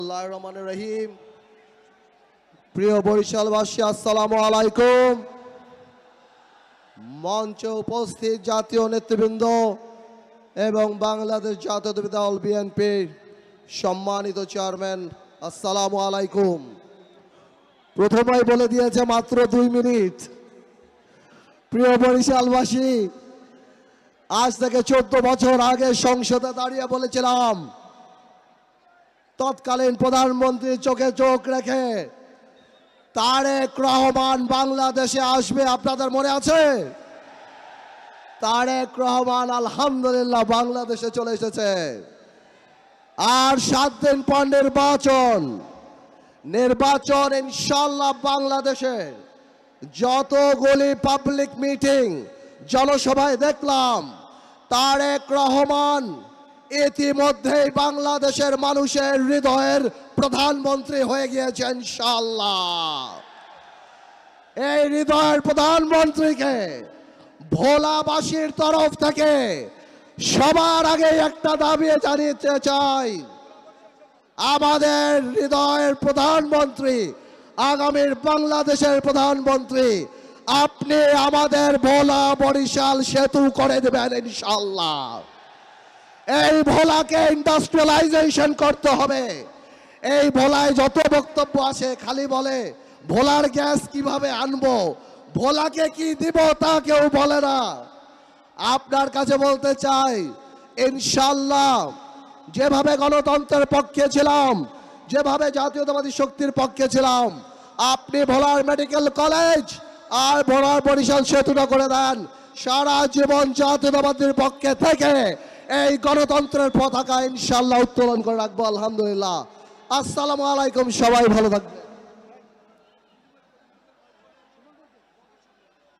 বিসমিল্লাহির রহমানির রহিম। প্রিয় বরিশালবাসী, আসসালামু আলাইকুম। মঞ্চে উপস্থিত জাতীয় নেতৃবৃন্দ এবং বাংলাদেশ জাতীয়তাবাদী দল বিএনপির সম্মানিত চেয়ারম্যান, আসসালামু আলাইকুম। প্রথমেই বলে দিয়েছে মাত্র 2 মিনিট। প্রিয় বরিশালবাসী, আজ থেকে 14 বছর আগে সংসদে দাঁড়িয়ে বলেছিলাম তৎকালীন প্রধানমন্ত্রীর চোখে চোখ রেখে তারেক রহমান বাংলাদেশে আসবে। আপনাদের মনে আছে? তারেক রহমান আলহামদুলিল্লাহ বাংলাদেশে চলে এসেছে। আর 7 দিন পর নির্বাচন ইনশাআল্লাহ। বাংলাদেশে যতগুলি পাবলিক মিটিং জনসভায় দেখলাম, তারেক রহমান ইতিমধ্যেই বাংলাদেশের মানুষের হৃদয়ের প্রধানমন্ত্রী হয়ে গিয়েছে ইনশাআল্লাহ। এই হৃদয়ের প্রধানমন্ত্রীকে ভোলাবাসীর তরফ থেকে সবার আগে একটা দাবি জানিয়ে চাই, আমাদের হৃদয়ের প্রধানমন্ত্রী, আগামীর বাংলাদেশের প্রধানমন্ত্রী, আপনি আমাদের ভোলা বরিশাল সেতু করে দেবেন ইনশাআল্লাহ। এই ভোলাকে ইন্ডাস্ট্রিয়ালাইজেশন করতে হবে। এই ভোলায় যত বক্তব্য আছে খালি বলে ভোলার গ্যাস কিভাবে আনবো, ভোলাকে কি দিব তা কেউ বলে না। আপনার কাছে বলতে চাই, ইনশাআল্লাহ যেভাবে গণতন্ত্রের পক্ষে ছিলাম, যেভাবে জাতীয়তাবাদী শক্তির পক্ষে ছিলাম, আপনি ভোলার মেডিকেল কলেজ আর ভোলার বরিশাল সেতুটা করে দেন। সারা জীবন জাতীয়তাবাদীর পক্ষে থেকে এই গণতন্ত্রের পতাকা ইনশাআল্লাহ উত্তোলন করে রাখবো। আলহামদুলিল্লাহ। আসসালামু আলাইকুম। সবাই ভালো থাকবেন।